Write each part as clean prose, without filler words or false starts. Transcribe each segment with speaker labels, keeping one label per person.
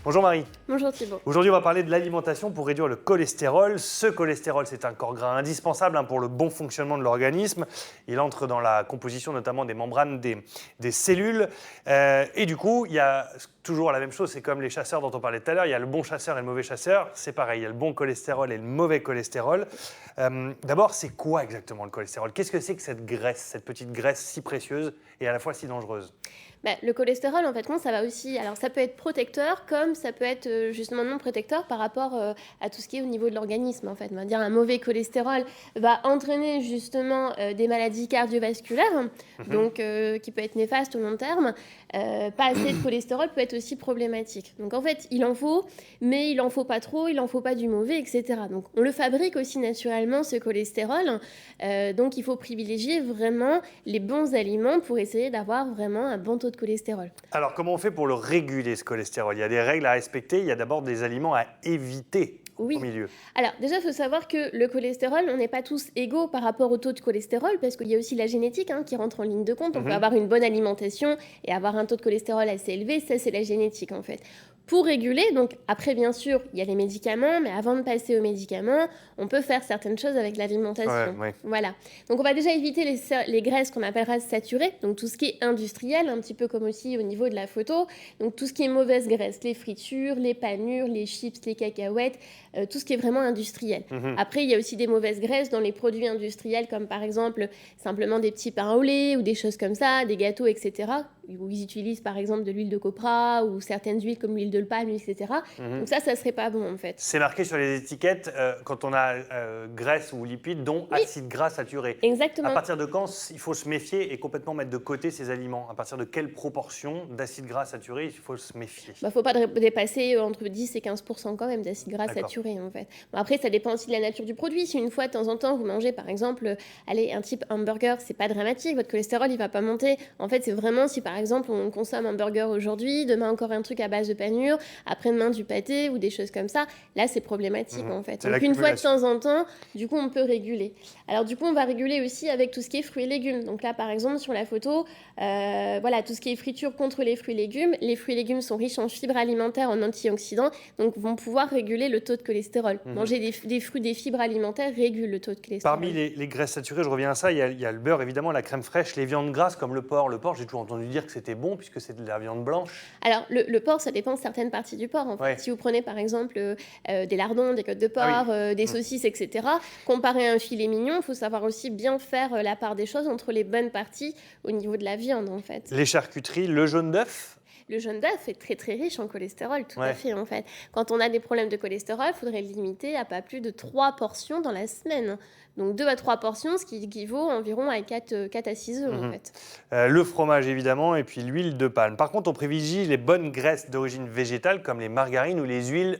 Speaker 1: Bonjour Marie.
Speaker 2: Bonjour Thibault.
Speaker 1: Aujourd'hui, on va parler de l'alimentation pour réduire le cholestérol. Ce cholestérol, c'est un corps gras indispensable pour le bon fonctionnement de l'organisme. Il entre dans la composition notamment des membranes des cellules. Et du coup, il y a toujours la même chose. C'est comme les chasseurs dont on parlait tout à l'heure. Il y a le bon chasseur et le mauvais chasseur. C'est pareil, il y a le bon cholestérol et le mauvais cholestérol. D'abord, c'est quoi exactement le cholestérol? Qu'est-ce que c'est que cette graisse, cette petite graisse si précieuse et à la fois si dangereuse?
Speaker 2: Le cholestérol, en fait, ça va aussi. Alors, ça peut être protecteur, comme ça peut être justement non protecteur par rapport à tout ce qui est au niveau de l'organisme. En fait, on va dire un mauvais cholestérol va entraîner justement des maladies cardiovasculaires, donc qui peut être néfaste au long terme. Pas assez de cholestérol peut être aussi problématique. Donc, en fait, il en faut, mais il en faut pas trop, il en faut pas du mauvais, etc. Donc, on le fabrique aussi naturellement ce cholestérol. Donc, il faut privilégier vraiment les bons aliments pour essayer d'avoir vraiment un bon taux de cholestérol.
Speaker 1: Alors, comment on fait pour le réguler, ce cholestérol? Il y a des règles à respecter, il y a d'abord des aliments à éviter au milieu.
Speaker 2: Alors, déjà, il faut savoir que le cholestérol, on n'est pas tous égaux par rapport au taux de cholestérol, parce qu'il y a aussi la génétique qui rentre en ligne de compte. On peut avoir une bonne alimentation et avoir un taux de cholestérol assez élevé, ça, c'est la génétique, en fait. Pour réguler, donc après bien sûr, il y a les médicaments, mais avant de passer aux médicaments, on peut faire certaines choses avec l'alimentation.
Speaker 1: Ouais.
Speaker 2: Voilà. Donc on va déjà éviter les graisses qu'on appellera saturées, donc tout ce qui est industriel, un petit peu comme aussi au niveau de la photo. Donc tout ce qui est mauvaise graisse, les fritures, les panures, les chips, les cacahuètes, tout ce qui est vraiment industriel. Après, il y a aussi des mauvaises graisses dans les produits industriels, comme par exemple simplement des petits pains au lait ou des choses comme ça, des gâteaux, etc., où ils utilisent par exemple de l'huile de copra ou certaines huiles comme l'huile de palme, etc. Donc ça serait pas bon en fait.
Speaker 1: C'est marqué sur les étiquettes quand on a graisse ou lipides, dont acide gras saturé.
Speaker 2: Exactement.
Speaker 1: À partir de quand il faut se méfier et complètement mettre de côté ces aliments? À partir de quelle proportion d'acide gras saturé il faut se méfier?
Speaker 2: Faut pas dépasser entre 10 et 15% quand même d'acide gras saturé en fait. Bon, après, ça dépend aussi de la nature du produit. Si une fois de temps en temps vous mangez par exemple un type hamburger, c'est pas dramatique, votre cholestérol il va pas monter. En fait, c'est vraiment si par exemple on consomme un burger aujourd'hui, demain encore un truc à base de panure, après-demain du pâté ou des choses comme ça, là c'est problématique en fait. Donc une fois de temps en temps, du coup on peut réguler. Alors du coup on va réguler aussi avec tout ce qui est fruits et légumes. Donc là par exemple sur la photo, tout ce qui est friture contre les fruits et légumes. Les fruits et légumes sont riches en fibres alimentaires, en antioxydants, donc vont pouvoir réguler le taux de cholestérol. Manger des fruits, des fibres alimentaires régule le taux de cholestérol.
Speaker 1: Parmi les graisses saturées, je reviens à ça, il y a le beurre évidemment, la crème fraîche, les viandes grasses comme le porc. Le porc, j'ai toujours entendu dire que c'était bon puisque c'est de la viande blanche.
Speaker 2: Alors le porc, ça dépend de certaines parties du porc en fait. Si vous prenez par exemple des lardons, des côtes de porc, des saucisses, etc., comparé à un filet mignon, il faut savoir aussi bien faire la part des choses entre les bonnes parties au niveau de la viande en fait.
Speaker 1: Les charcuteries, le jaune d'œuf.
Speaker 2: Le jaune d'œuf est très très riche en cholestérol, tout à fait en fait. Quand on a des problèmes de cholestérol, il faudrait le limiter à pas plus de 3 portions dans la semaine. Donc 2 à 3 portions, ce qui équivaut environ à 4 à 6 œufs en fait.
Speaker 1: Le fromage évidemment et puis l'huile de palme. Par contre, on privilégie les bonnes graisses d'origine végétale comme les margarines ou les huiles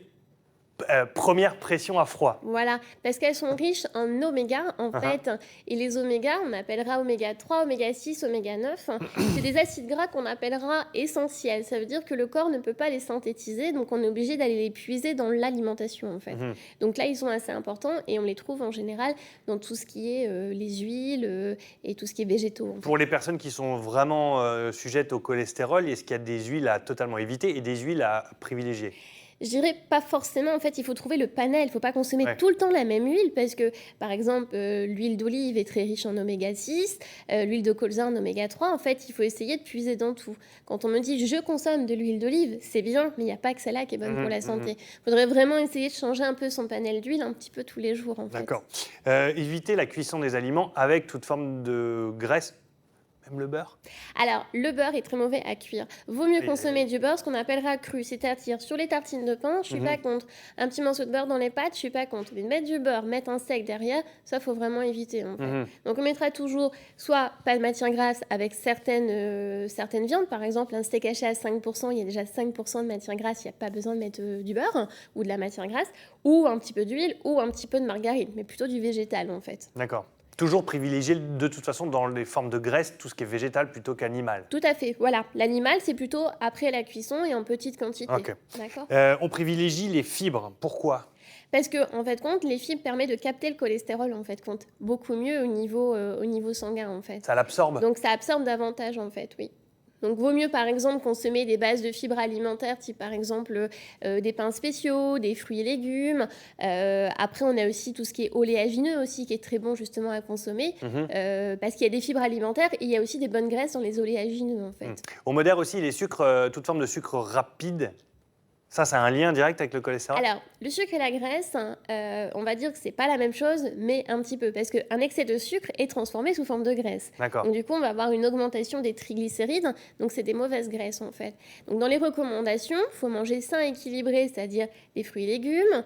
Speaker 1: première pression à froid.
Speaker 2: Voilà, parce qu'elles sont riches en oméga en fait. Et les oméga, on appellera oméga 3, oméga 6, oméga 9. C'est des acides gras qu'on appellera essentiels. Ça veut dire que le corps ne peut pas les synthétiser, donc on est obligé d'aller les puiser dans l'alimentation en fait. Donc là, ils sont assez importants et on les trouve en général dans tout ce qui est les huiles et tout ce qui est végétaux.
Speaker 1: Pour les personnes qui sont vraiment sujettes au cholestérol, est-ce qu'il y a des huiles à totalement éviter et des huiles à privilégier?
Speaker 2: Je dirais pas forcément, en fait, il faut trouver le panel, il ne faut pas consommer tout le temps la même huile parce que, par exemple, l'huile d'olive est très riche en oméga 6, l'huile de colza en oméga 3, en fait, il faut essayer de puiser dans tout. Quand on me dit « je consomme de l'huile d'olive », c'est bien, mais il n'y a pas que celle-là qui est bonne pour la santé. Il faudrait vraiment essayer de changer un peu son panel d'huile un petit peu tous les jours, en fait.
Speaker 1: D'accord. Éviter la cuisson des aliments avec toute forme de graisse. Même le beurre?
Speaker 2: Alors, le beurre est très mauvais à cuire. Vaut mieux consommer du beurre, ce qu'on appellera cru, c'est-à-dire sur les tartines de pain, je suis pas contre. Un petit morceau de beurre dans les pâtes, je suis pas contre. Mais mettre du beurre, mettre un steak derrière, ça, faut vraiment éviter. En fait. Donc, on mettra toujours soit pas de matière grasse avec certaines viandes. Par exemple, un steak haché à 5%, il y a déjà 5% de matière grasse, il n'y a pas besoin de mettre du beurre ou de la matière grasse, ou un petit peu d'huile, ou un petit peu de margarine, mais plutôt du végétal, en fait.
Speaker 1: D'accord. Toujours privilégier de toute façon dans les formes de graisse tout ce qui est végétal plutôt qu'animal.
Speaker 2: Tout à fait, voilà. L'animal, c'est plutôt après la cuisson et en petite quantité.
Speaker 1: D'accord. On privilégie les fibres. Pourquoi?
Speaker 2: Parce que, en fait, les fibres permettent de capter le cholestérol, en fait, beaucoup mieux au niveau sanguin, en fait.
Speaker 1: Ça l'absorbe?
Speaker 2: Donc, ça absorbe davantage, en fait, oui. Donc, vaut mieux, par exemple, consommer des bases de fibres alimentaires, type, par exemple, des pains spéciaux, des fruits et légumes. Après, on a aussi tout ce qui est oléagineux aussi, qui est très bon, justement, à consommer, parce qu'il y a des fibres alimentaires et il y a aussi des bonnes graisses dans les oléagineux, en fait.
Speaker 1: On modère aussi les sucres, toute forme de sucre rapide. Ça a un lien direct avec le cholestérol?
Speaker 2: Alors, le sucre et la graisse, on va dire que c'est pas la même chose, mais un petit peu, parce qu'un excès de sucre est transformé sous forme de graisse.
Speaker 1: D'accord.
Speaker 2: Donc du coup, on va avoir une augmentation des triglycérides, donc c'est des mauvaises graisses en fait. Donc dans les recommandations, il faut manger sain, équilibré, c'est-à-dire des fruits et légumes,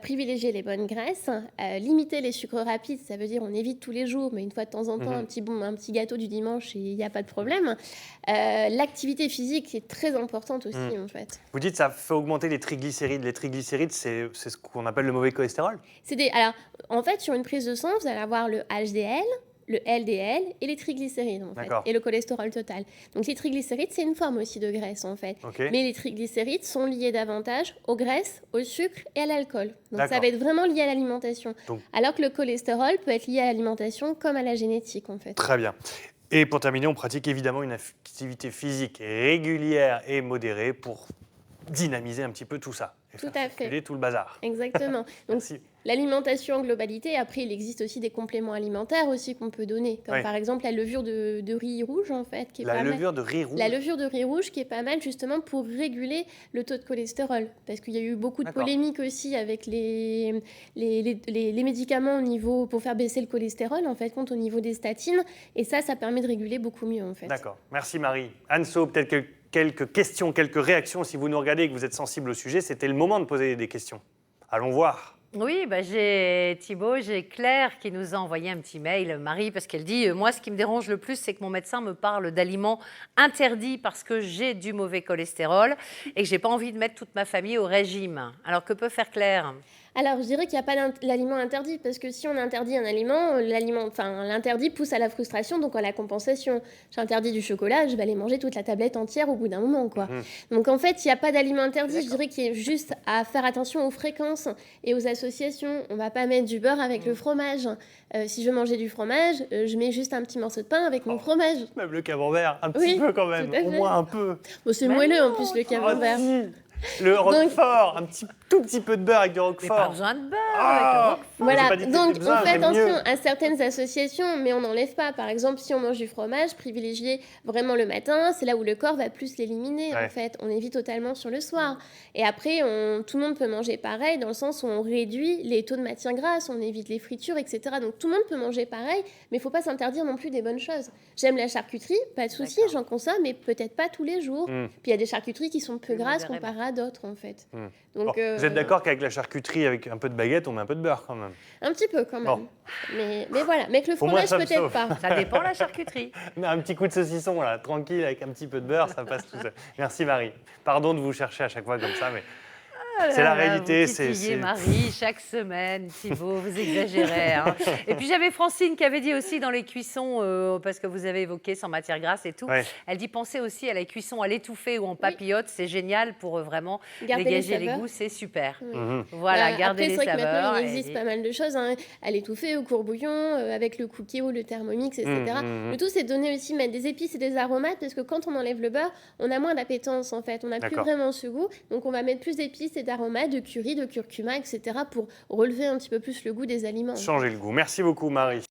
Speaker 2: privilégier les bonnes graisses, limiter les sucres rapides, ça veut dire on évite tous les jours, mais une fois de temps en temps, un petit gâteau du dimanche et il n'y a pas de problème. L'activité physique est très importante aussi en fait.
Speaker 1: Vous dites que ça fait augmenter les triglycérides. Les triglycérides, c'est ce qu'on appelle le mauvais cholestérol?
Speaker 2: Alors, en fait, sur une prise de sang, vous allez avoir le HDL, le LDL et les triglycérides, en fait, et le cholestérol total. Donc, les triglycérides, c'est une forme aussi de graisse, en fait. Mais les triglycérides sont liés davantage aux graisses, au sucre et à l'alcool. Donc, ça va être vraiment lié à l'alimentation. Alors que le cholestérol peut être lié à l'alimentation comme à la génétique, en fait.
Speaker 1: Très bien. Et pour terminer, on pratique évidemment une activité physique régulière et modérée pour dynamiser un petit peu tout ça. Et
Speaker 2: tout
Speaker 1: faire
Speaker 2: à fait.
Speaker 1: circuler tout le bazar.
Speaker 2: Exactement. Donc, l'alimentation en globalité, après, il existe aussi des compléments alimentaires aussi qu'on peut donner, comme par exemple la levure de riz rouge, en fait. Qui est
Speaker 1: la levure de riz rouge?
Speaker 2: La levure de riz rouge qui est pas mal justement pour réguler le taux de cholestérol. Parce qu'il y a eu beaucoup de polémiques aussi avec les médicaments pour faire baisser le cholestérol, en fait, au niveau des statines. Et ça permet de réguler beaucoup mieux, en fait.
Speaker 1: D'accord. Merci Marie. Anne-So, peut-être quelques questions, quelques réactions. Si vous nous regardez et que vous êtes sensible au sujet, c'était le moment de poser des questions. Allons voir.
Speaker 3: Oui, j'ai Thibaut, j'ai Claire qui nous a envoyé un petit mail, Marie, parce qu'elle dit « Moi, ce qui me dérange le plus, c'est que mon médecin me parle d'aliments interdits parce que j'ai du mauvais cholestérol et que je n'ai pas envie de mettre toute ma famille au régime. » Alors, que peut faire Claire ?
Speaker 2: Alors, je dirais qu'il n'y a pas d'aliment interdit, parce que si on interdit un aliment, l'interdit pousse à la frustration, donc à la compensation. J'interdis du chocolat, je vais aller manger toute la tablette entière au bout d'un moment, quoi. Donc, en fait, il n'y a pas d'aliment interdit. Je dirais qu'il y a juste à faire attention aux fréquences et aux associations. On ne va pas mettre du beurre avec le fromage. Si je veux manger du fromage, je mets juste un petit morceau de pain avec mon fromage.
Speaker 1: Même le camembert, un petit peu quand même, au moins un peu.
Speaker 2: Bon, c'est moelleux en plus, le camembert.
Speaker 1: Le roquefort, tout petit peu de beurre avec du roquefort.
Speaker 3: Mais pas besoin de beurre avec le roquefort.
Speaker 2: Voilà, donc on fait attention à certaines associations, mais on n'enlève pas. Par exemple, si on mange du fromage, privilégier vraiment le matin, c'est là où le corps va plus l'éliminer, en fait. On évite totalement sur le soir. Et après, tout le monde peut manger pareil, dans le sens où on réduit les taux de matière grasse, on évite les fritures, etc. Donc tout le monde peut manger pareil, mais il ne faut pas s'interdire non plus des bonnes choses. J'aime la charcuterie, pas de souci, j'en consomme, mais peut-être pas tous les jours. Puis il y a des charcuteries qui sont peu grasses comparées à d'autres, en fait. Donc,
Speaker 1: vous êtes d'accord qu'avec la charcuterie, avec un peu de baguette, on met un peu de beurre quand même?
Speaker 2: Un petit peu quand même. Mais voilà, mais que le fromage peut-être pas.
Speaker 3: Ça dépend la charcuterie.
Speaker 1: Un petit coup de saucisson, là, tranquille, avec un petit peu de beurre, ça passe tout seul. Merci Marie. Pardon de vous chercher à chaque fois comme ça, mais... C'est la réalité.
Speaker 3: C'est Marie, chaque semaine, Thibaut, vous exagérez. Hein. Et puis j'avais Francine qui avait dit aussi dans les cuissons, parce que vous avez évoqué sans matière grasse et tout, elle dit pensez aussi à la cuisson à l'étouffée ou en papillote, c'est génial pour vraiment dégager les goûts, c'est super. Voilà, garder les saveurs.
Speaker 2: Maintenant, il existe pas mal de choses, hein, à l'étouffer, au courbouillon, avec le Cookéo, le Thermomix, etc. Le tout, c'est de donner aussi, mettre des épices et des aromates, parce que quand on enlève le beurre, on a moins d'appétence en fait, on n'a plus vraiment ce goût, donc on va mettre plus d'épices et d'aromates, de curry, de curcuma, etc. pour relever un petit peu plus le goût des aliments.
Speaker 1: Changer le goût. Merci beaucoup Marie.